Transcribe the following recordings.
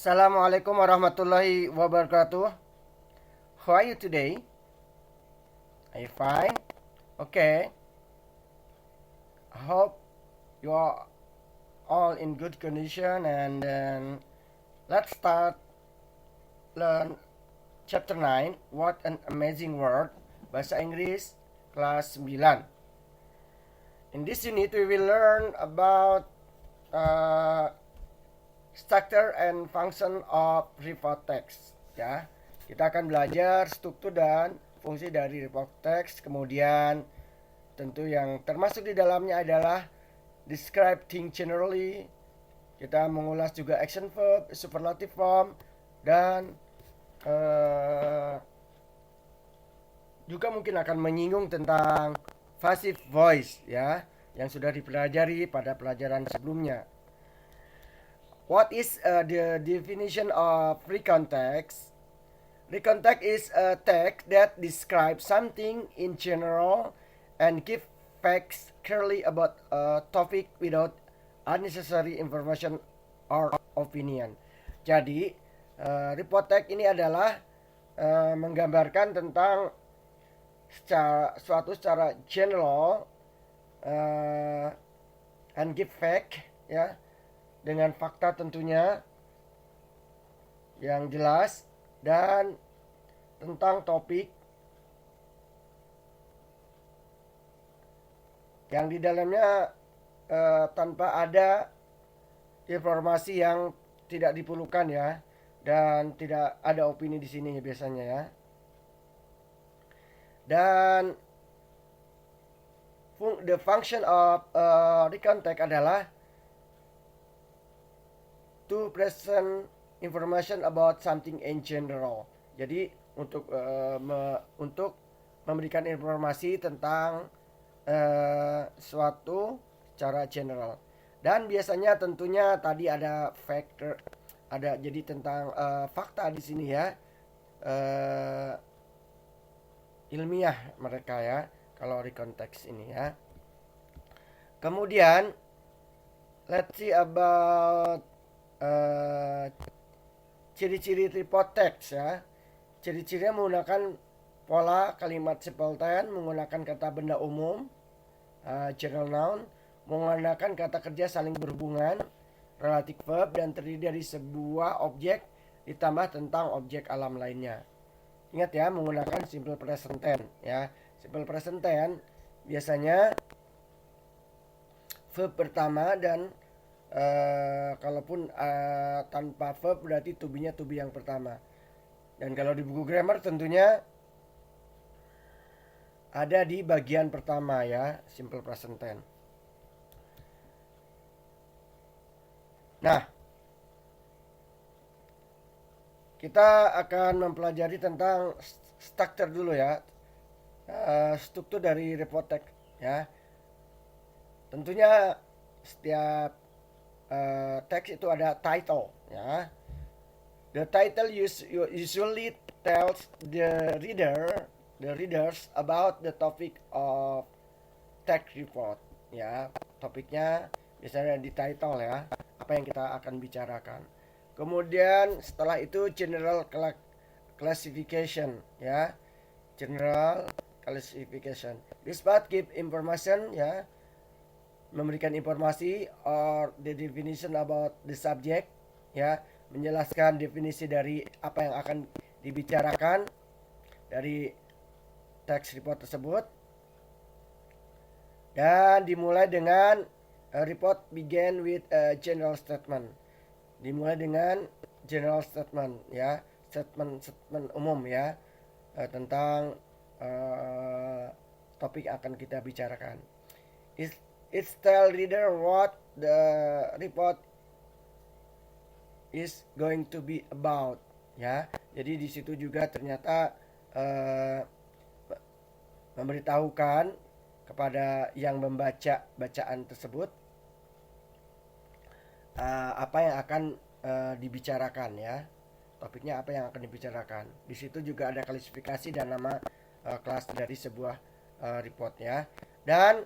Assalamualaikum warahmatullahi wabarakatuh. How are you today? Are you fine? Okay. I hope you are all in good condition and then let's start learn chapter 9. What an amazing world. Bahasa Inggris kelas 9. In this unit we will learn about uh, structure and function of report text, ya. Kita akan belajar struktur dan fungsi dari report text. Kemudian tentu yang termasuk di dalamnya adalah describe things generally. Kita mengulas juga action verb, superlative form, dan juga mungkin akan menyinggung tentang passive voice, ya, yang sudah dipelajari pada pelajaran sebelumnya. What is the definition of recount text? Recount text is a text that describes something in general and give facts clearly about a topic without unnecessary information or opinion. Jadi, report text ini adalah menggambarkan tentang secara general and give fact, ya, dengan fakta tentunya yang jelas dan tentang topik yang di dalamnya tanpa ada informasi yang tidak diperlukan, ya, dan tidak ada opini di sini biasanya, ya. Dan the function of recount text adalah to present information about something in general. Jadi untuk memberikan informasi tentang suatu secara general. Dan biasanya tentunya tadi ada factor, ada jadi tentang fakta di sini, ya, ilmiah mereka, ya, kalau recount text ini, ya. Kemudian let's see about ciri-ciri report text, ya. Ciri-cirinya menggunakan pola kalimat simple tense, menggunakan kata benda umum, general noun, menggunakan kata kerja saling berhubungan, relative verb, dan terdiri dari sebuah objek ditambah tentang objek alam lainnya. Ingat, ya, menggunakan simple present tense, ya. Simple present tense biasanya verb pertama dan kalaupun tanpa verb berarti to be-nya to be yang pertama. Dan kalau di buku grammar tentunya ada di bagian pertama, ya, simple present tense. Nah, kita akan mempelajari tentang struktur dulu, ya, struktur dari report text, ya. Tentunya setiap teks itu ada title, ya. The title usually tells the readers about the topic of text report, ya. Topiknya biasanya di title, ya, apa yang kita akan bicarakan. Kemudian setelah itu general classification, ya. General classification. This part give information, ya, memberikan informasi or the definition about the subject, ya, menjelaskan definisi dari apa yang akan dibicarakan dari text report tersebut. Dan dimulai dengan report begin with a general statement. Dimulai dengan general statement, ya, statement umum, ya, tentang topik akan kita bicarakan. It tell reader what the report is going to be about, ya. Jadi di situ juga ternyata memberitahukan kepada yang membaca bacaan tersebut apa yang akan dibicarakan, ya. Topiknya apa yang akan dibicarakan. Di situ juga ada klasifikasi dan nama kelas dari sebuah report, ya. Dan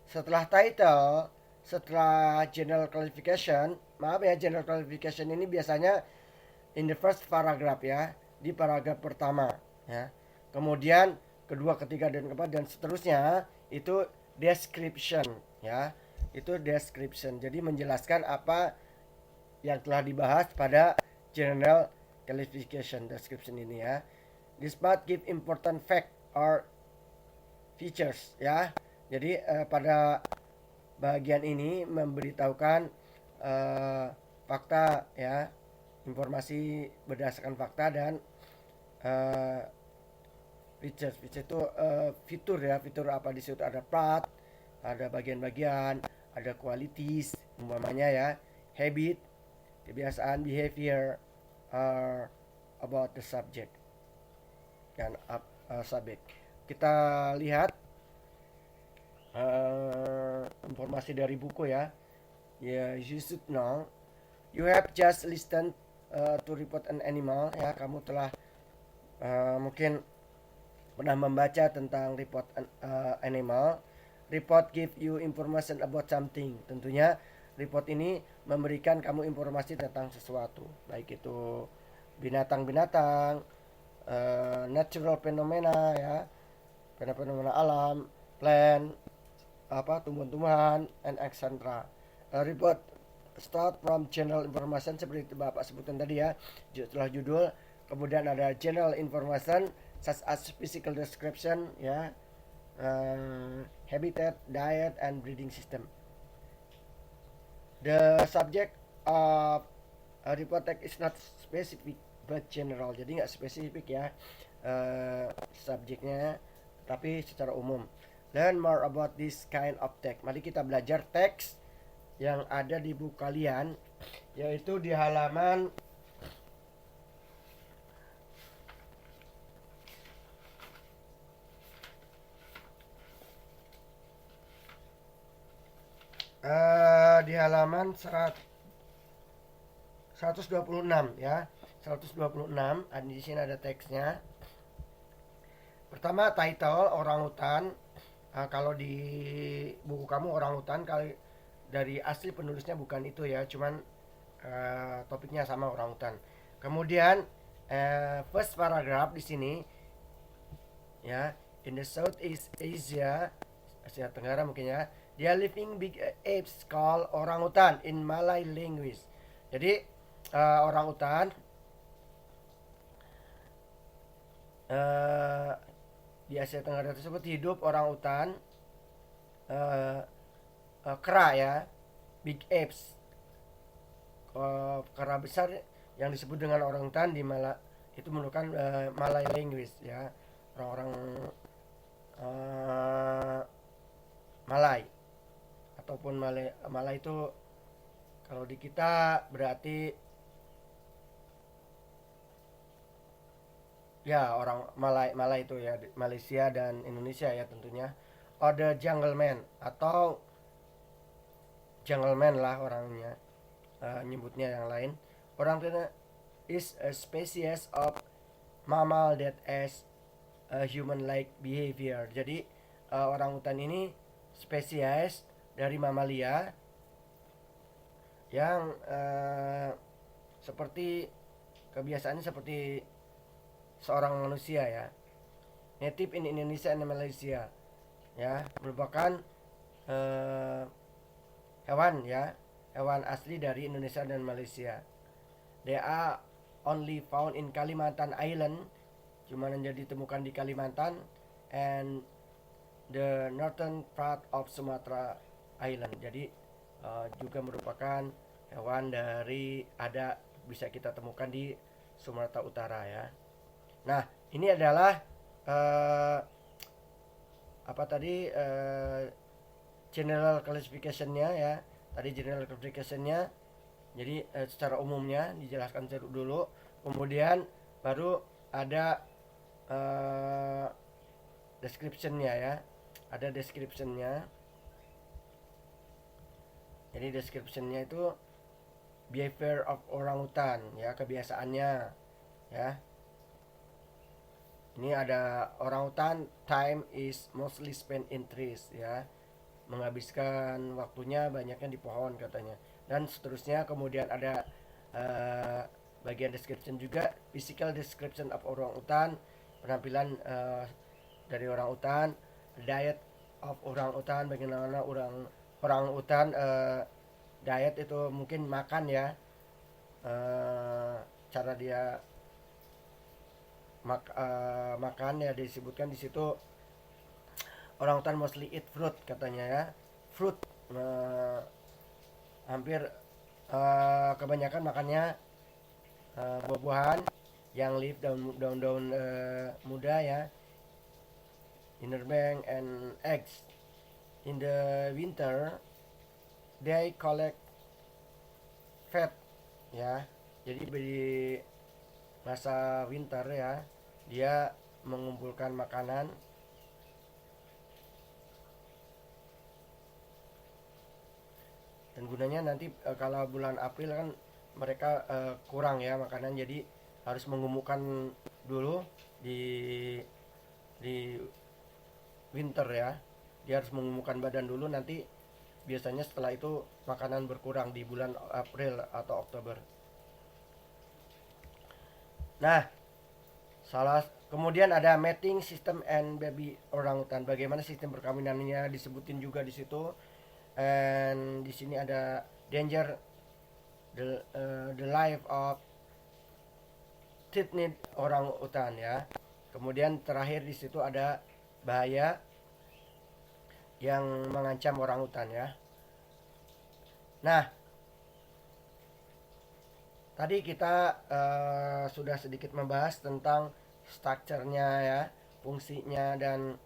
setelah title, setelah general classification, maaf ya, general classification ini biasanya in the first paragraph ya, di paragraf pertama ya. Kemudian kedua, ketiga, dan keempat dan seterusnya itu description ya. Itu description. Jadi menjelaskan apa yang telah dibahas pada general classification description ini ya. This part give important fact or features ya. Jadi pada bagian ini memberitahukan fakta ya, informasi berdasarkan fakta dan features. Features itu fitur ya, fitur apa di situ, ada part, ada bagian-bagian, ada qualities umpamanya ya, habit, kebiasaan, behavior, about the subject dan subject. Kita lihat informasi dari buku ya. Yeah, you should know. You have just listened to report an animal ya. Kamu telah mungkin pernah membaca tentang report an animal. Report give you information about something. Tentunya report ini memberikan kamu informasi tentang sesuatu, baik itu binatang-binatang, natural phenomena ya, fenomena alam, plant, tumbuhan-tumbuhan, and etc. Report start from general information seperti Bapak sebutkan tadi ya, setelah judul, kemudian ada general information such as physical description ya, habitat, diet, and breeding system. The subject of a report text is not specific but general, jadi nggak spesifik ya subjeknya, tapi secara umum. Learn more about this kind of text. Mari kita belajar teks yang ada di buku kalian, yaitu di halaman di halaman 126 ya. 126, di sini ada teksnya. Pertama, title orangutan. Kalau di buku kamu orangutan, kali dari asli penulisnya bukan itu ya, cuman topiknya sama orangutan. Kemudian first paragraph di sini ya, in the Southeast Asia, Asia Tenggara mungkin ya, they are living big apes called orangutan in Malay language. Jadi orangutan di Asia Tenggara tersebut hidup orangutan kera ya, big apes, kera besar yang disebut dengan orangutan di itu merupakan Malay language ya, orang-orang Malay ataupun Malay itu kalau di kita berarti ya orang Malay itu ya, Malaysia dan Indonesia ya tentunya. Or the jungle man atau jungle man lah orangnya nyebutnya yang lain. Orangutan is a species of mammal that has a human-like behavior. Jadi orangutan ini spesies dari mamalia yang seperti kebiasaannya seperti seorang manusia ya. Native in Indonesia and Malaysia ya, merupakan hewan ya, hewan asli dari Indonesia dan Malaysia. They are only found in Kalimantan Island, cuma yang ditemukan di Kalimantan, and the northern part of Sumatra Island. Jadi juga merupakan hewan dari bisa kita temukan di Sumatera Utara ya. Nah, ini adalah general classification-nya ya. Tadi general classification-nya. Jadi secara umumnya dijelaskan dulu, kemudian baru ada description-nya ya. Ada description-nya. Jadi description-nya itu behavior of orangutan ya, kebiasaannya ya. Ini ada orangutan time is mostly spent in trees ya. menghabiskan waktunya banyaknya di pohon katanya. Dan seterusnya kemudian ada bagian description juga, physical description of orang utan, penampilan dari orang utan, diet of orang utan, bagaimana orang utan diet itu mungkin makan ya, cara dia makan ya, disebutkan di situ orang utan mostly eat fruit katanya ya, fruit, hampir kebanyakan makannya buah-buahan yang leaf, daun-daun muda ya, inner bank and eggs. In the winter they collect fat ya, jadi di masa winter ya dia mengumpulkan makanan. Dan gunanya nanti kalau bulan April kan mereka kurang ya makanan, jadi harus mengemukkan dulu di winter ya. Dia harus mengemukkan badan dulu, nanti biasanya setelah itu makanan berkurang di bulan April atau Oktober. Nah, kemudian ada mating system and baby orangutan. Bagaimana sistem perkawinannya disebutin juga di situ. And di sini ada danger the life of titnid orang utan ya. Kemudian terakhir di situ ada bahaya yang mengancam orang utan ya. Nah, tadi kita sudah sedikit membahas tentang strukturnya ya, fungsinya, dan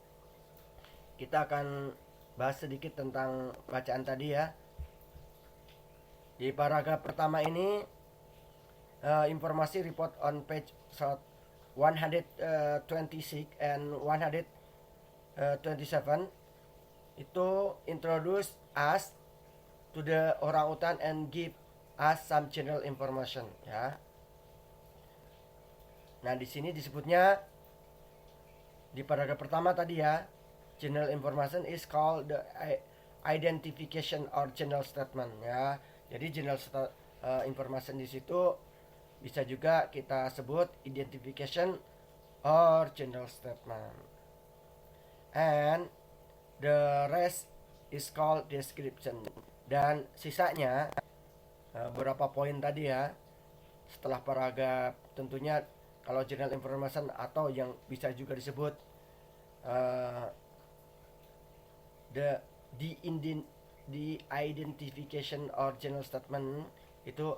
kita akan bahas sedikit tentang bacaan tadi ya. Di paragraf pertama ini informasi report on page 126 and 127 itu introduce us to the orangutan and give us some general information ya. Nah, di sini disebutnya di paragraf pertama tadi ya, general information is called the identification or general statement ya. Jadi general information di situ bisa juga kita sebut identification or general statement. And the rest is called description. Dan sisanya beberapa poin tadi ya, setelah paragraf tentunya kalau general information atau yang bisa juga disebut the identification or general statement itu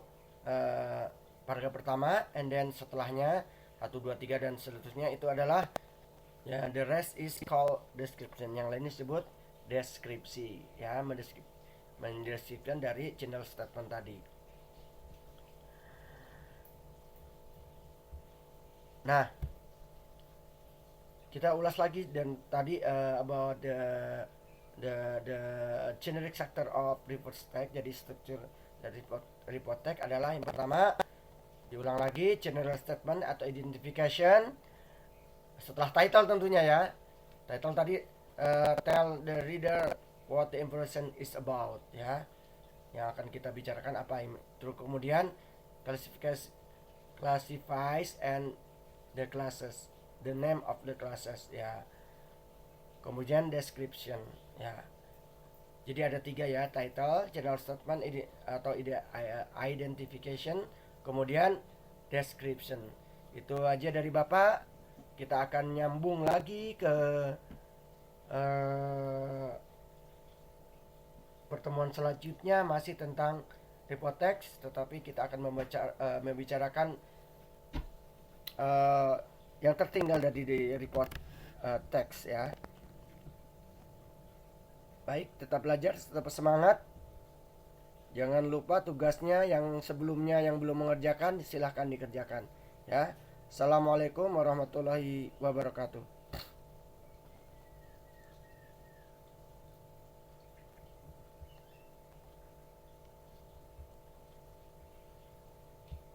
paragraf pertama, and then setelahnya 1, 2, 3 dan seterusnya itu adalah ya, the rest is called description. Yang lainnya disebut deskripsi ya, mendeskripsikan dari general statement tadi. Nah, kita ulas lagi dan tadi about the generic structure of report text. Jadi struktur dari report text adalah yang pertama, diulang lagi, general statement atau identification. Setelah title tentunya ya, title tadi tell the reader what the information is about ya, yang akan kita bicarakan apa ini. Terus kemudian classifies and the classes, the name of the classes ya. Kemudian description ya. Jadi ada 3 ya, title, general statement atau identification, kemudian description. Itu aja dari Bapak. Kita akan nyambung lagi ke pertemuan selanjutnya masih tentang report text, tetapi kita akan membicarakan yang tertinggal dari report text ya. Baik, tetap belajar, tetap semangat. Jangan lupa tugasnya yang sebelumnya yang belum mengerjakan silahkan dikerjakan ya. Assalamualaikum warahmatullahi wabarakatuh.